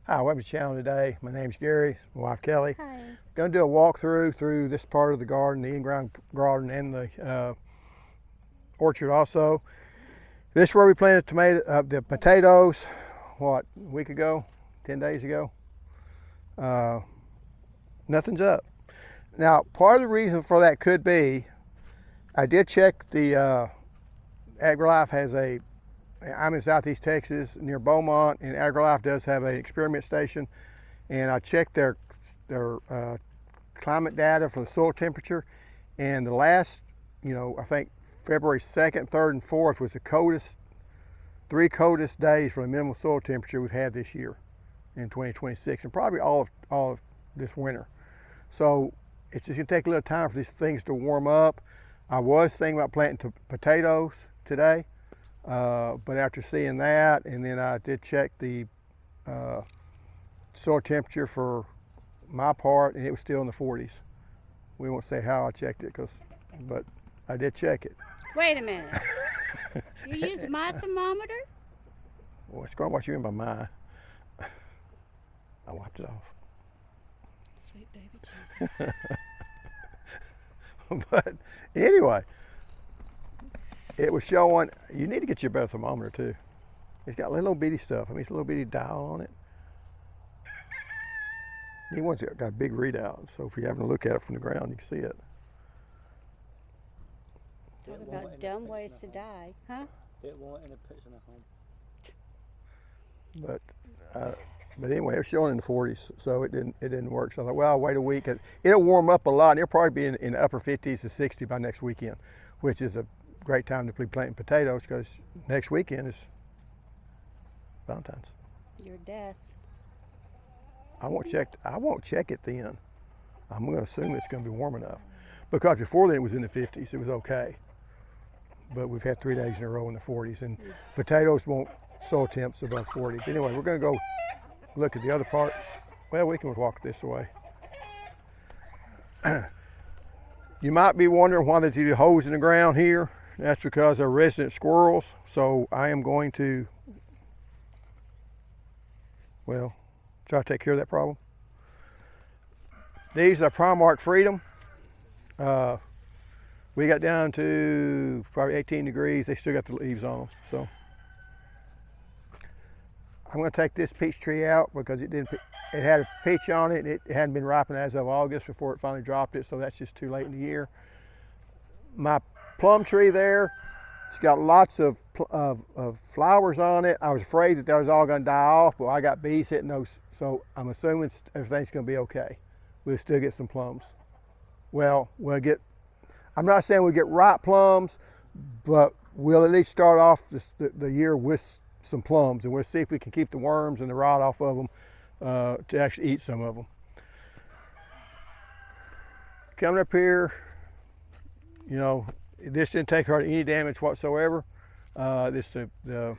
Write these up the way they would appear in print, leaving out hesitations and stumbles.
Hi, welcome to the channel today. My name's Gary, my wife Kelly. Hi. Going to do a walkthrough through this part of the garden, the in-ground garden and the orchard also. This is where we planted the potatoes, what, a week ago, 10 days ago? Nothing's up. Now, part of the reason for that could be, I did check the AgriLife has I'm in Southeast Texas near Beaumont, and AgriLife does have an experiment station, and I checked their climate data for the soil temperature, and the last, I think February 2nd, 3rd, and 4th was the three coldest days for the minimum soil temperature we've had this year in 2026, and probably all of this winter. So it's just gonna take a little time for these things to warm up. I was thinking about planting potatoes today, but after seeing that, and then I did check the soil temperature for my part, and it was still in the 40s. We won't say how I checked it, but I did check it. Wait a minute. You use my thermometer? Well, it's going to what you mean by my. I wiped it off. Sweet baby Jesus. But anyway, it was showing, you need to get you a better thermometer too. It's got little bitty stuff. I mean, it's a little bitty dial on it. These ones got a big readout, so if you're having to look at it from the ground, you can see it. Talk about dumb ways to die, huh? It won't in a picture at home. But anyway, it was showing in the 40s, so it didn't work. So I thought, well, I'll wait a week. It'll warm up a lot, and it'll probably be in the upper 50s to 60 by next weekend, which is a great time to be planting potatoes because next weekend is Valentine's. Your death. I won't check it then. I'm going to assume it's going to be warm enough, because before then it was in the 50s. It was okay, but we've had 3 days in a row in the 40s, and potatoes won't soil temps above 40. But anyway, we're going to go look at the other part. Well, we can walk this way. You might be wondering why there's these holes in the ground here. That's because they're resident squirrels. So I am going to, well, try to take care of that problem. These are Primark Freedom. We got down to probably 18 degrees. They still got the leaves on them. So I'm going to take this peach tree out because it had a peach on it. It hadn't been ripened as of August before it finally dropped it, so that's just too late in the year. My plum tree there, it's got lots of flowers on it. I was afraid that that was all going to die off, but I got bees hitting those, so I'm assuming everything's going to be okay. We'll still get some plums. Well, I'm not saying we'll get ripe plums, but we'll at least start off the year with some plums, and we'll see if we can keep the worms and the rot off of them to actually eat some of them. Coming up here, this didn't take hardly any damage whatsoever. The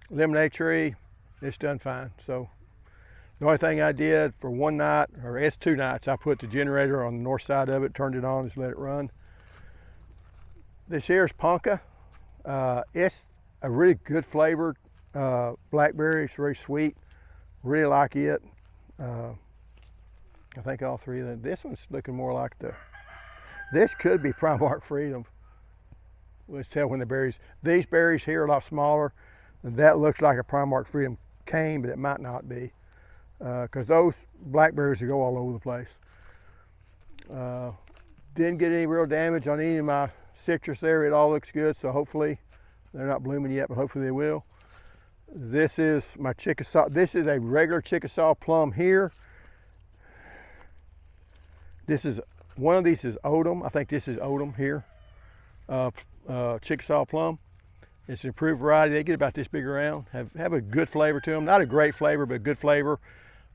lemonade tree, it's done fine. So the only thing I did for one night, or it's 2 nights, I put the generator on the north side of it, turned it on, just let it run. This here is Ponca. It's a really good flavored blackberry. It's very sweet. Really like it. I think all three of them. This one's looking more like this could be Primark Freedom. Let's tell when the berries. These berries here are a lot smaller. That looks like a Primark Freedom cane, but it might not be, because those blackberries will go all over the place. Didn't get any real damage on any of my citrus there. It all looks good, so hopefully they're not blooming yet, but hopefully they will. This is my Chickasaw. This is a regular Chickasaw plum here. One of these is Odom. I think this is Odom here. Chickasaw plum. It's an improved variety. They get about this big around. Have a good flavor to them. Not a great flavor, but a good flavor.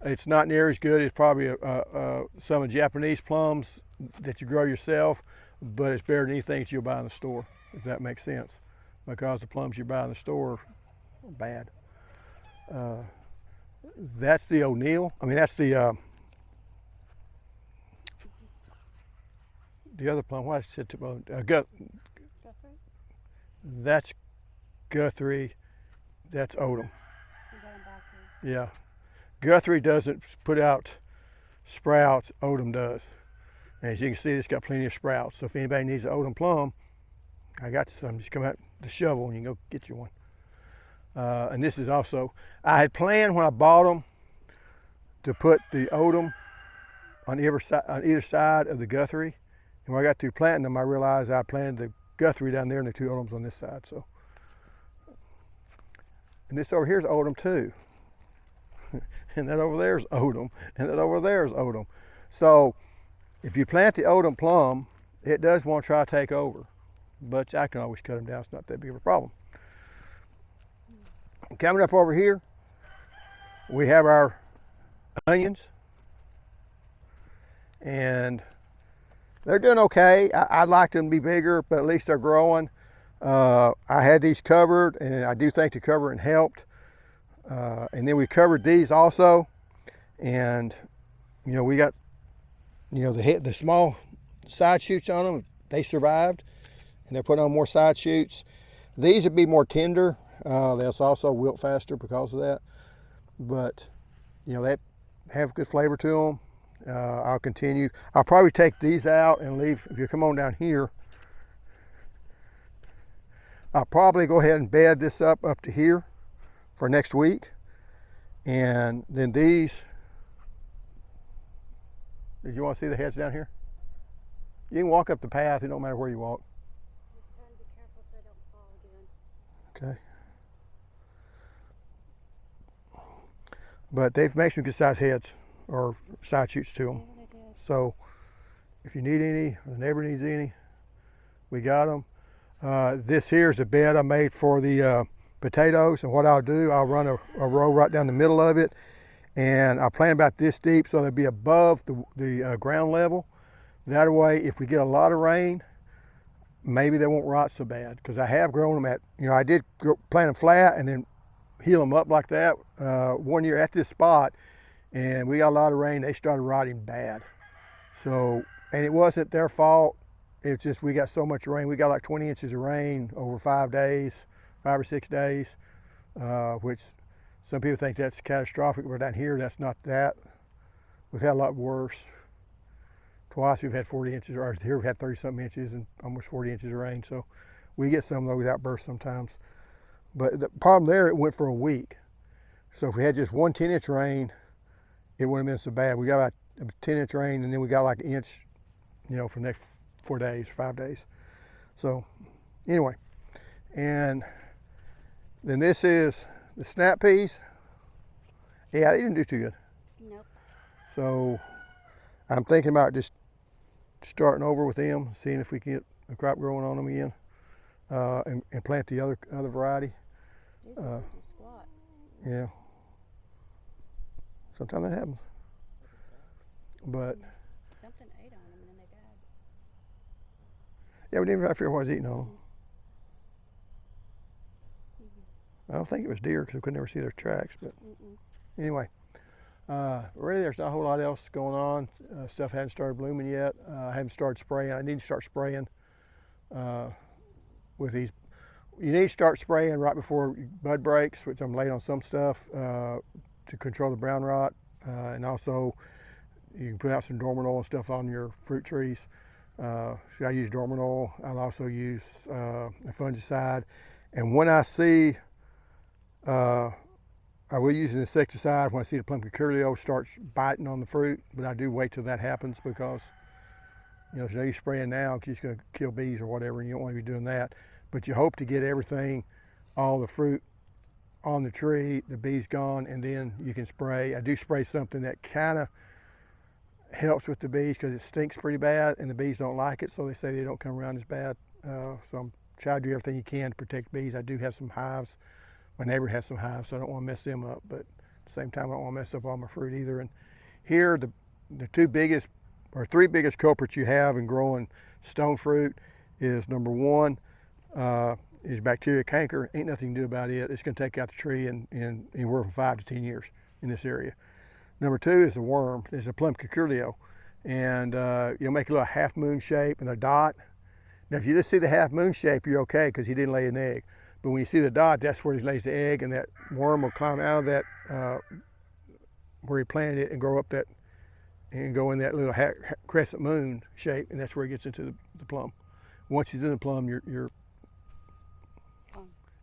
It's not near as good as probably some of the Japanese plums that you grow yourself, but it's better than anything that you'll buy in the store, if that makes sense, because the plums you buy in the store are bad. That's the O'Neill. I mean, that's the other plum. What I said to that's Guthrie. That's Odom. Yeah. Guthrie doesn't put out sprouts, Odom does. And as you can see, it's got plenty of sprouts. So if anybody needs an Odom plum, I got some. Just come out the shovel and you can go get you one. And this is also, I had planned when I bought them to put the Odom on either side of the Guthrie. And when I got through planting them, I realized I planted the Guthrie down there and the 2 Odoms on this side. So, and this over here is Odom too. And that over there is Odom, and that over there is Odom. So if you plant the Odom plum, it does want to try to take over, but I can always cut them down. It's not that big of a problem. Coming up over here, we have our onions, and they're doing okay. I'd like them to be bigger, but at least they're growing. I had these covered, and I do think the covering helped. And then we covered these also, and we got the small side shoots on them. They survived, and they're putting on more side shoots. These would be more tender. They'll also wilt faster because of that, but they have good flavor to them. I'll continue. I'll probably take these out and leave. If you come on down here, I'll probably go ahead and bed this up to here for next week. And then these, did you want to see the heads down here? You can walk up the path, it don't matter where you walk. Just trying to be careful so I don't fall again. Okay. But they've made some good sized heads or side shoots to them. Yeah, So if you need any, or the neighbor needs any, we got them. This here is a bed I made for the potatoes, and what I'll do, I'll run a row right down the middle of it, and I'll plant about this deep so they'll be above the ground level. That way, if we get a lot of rain, maybe they won't rot so bad, because I have grown them at, I did plant them flat and then heal them up like that one year at this spot, and we got a lot of rain, they started rotting bad. So, and it wasn't their fault, it's just we got so much rain. We got like 20 inches of rain over 5 days, 5 or 6 days, which some people think that's catastrophic, but down here, that's not that. We've had a lot worse. Twice we've had 40 inches, or here we've had 30-something inches and almost 40 inches of rain. So we get some of those outbursts sometimes. But the problem there, it went for a week. So if we had just one 10-inch rain, it wouldn't have been so bad. We got about a 10-inch rain, and then we got like an inch, for the next 4 days, 5 days. So anyway, and then this is the snap peas. Yeah, they didn't do too good. Nope. So I'm thinking about just starting over with them, seeing if we can get a crop growing on them again, and plant the other variety. These are pretty squat. Yeah. Sometimes that happens. But Something ate on them and then they died. yeah, we didn't even figure out what I was eating on them. I don't think it was deer because we could never see their tracks, but anyway. Really, there's not a whole lot else going on. Stuff hasn't started blooming yet. I haven't started spraying. I need to start spraying with these. You need to start spraying right before bud breaks, which I'm late on some stuff to control the brown rot. And also, you can put out some dormant oil and stuff on your fruit trees. So I use dormant oil. I'll also use a fungicide. And when I see I will use an insecticide when I see the plum cucullio starts biting on the fruit, but I do wait till that happens because, there's no use spraying now because you're just going to kill bees or whatever, and you don't want to be doing that. But you hope to get everything, all the fruit on the tree, the bees gone, and then you can spray. I do spray something that kind of helps with the bees because it stinks pretty bad, and the bees don't like it, so they say they don't come around as bad. So I'm trying to do everything you can to protect bees. I do have some hives. My neighbor has some hives, so I don't want to mess them up, but at the same time, I don't want to mess up all my fruit either. And here, the 2 biggest, or 3 biggest culprits you have in growing stone fruit is, number 1, is bacteria canker. Ain't nothing you can do about it. It's going to take out the tree in anywhere from 5 to 10 years in this area. Number 2 is the worm. It's a plum cucullio, and you'll make a little half moon shape and a dot. Now, if you just see the half moon shape, you're okay because he didn't lay an egg. But when you see the dot, that's where he lays the egg, and that worm will climb out of that where he planted it and grow up that and go in that little crescent moon shape, and that's where he gets into the plum. Once he's in the plum, you're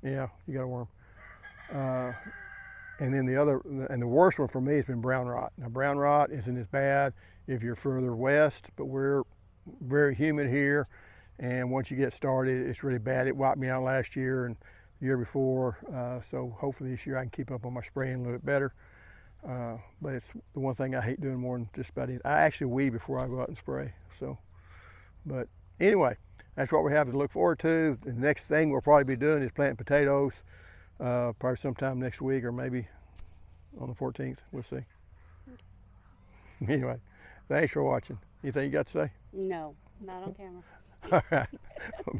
yeah, you got a worm. And then the worst one for me has been brown rot. Now brown rot isn't as bad if you're further west, but we're very humid here, and once you get started, it's really bad. It wiped me out last year and the year before, so hopefully this year I can keep up on my spraying a little bit better. But it's the one thing I hate doing more than just about it. I actually weed before I go out and spray. So, but anyway, that's what we have to look forward to. The next thing we'll probably be doing is planting potatoes, probably sometime next week or maybe on the 14th. We'll see. Anyway, thanks for watching. Anything you got to say? No, not on camera. All right.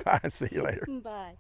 Bye. See you later. Bye.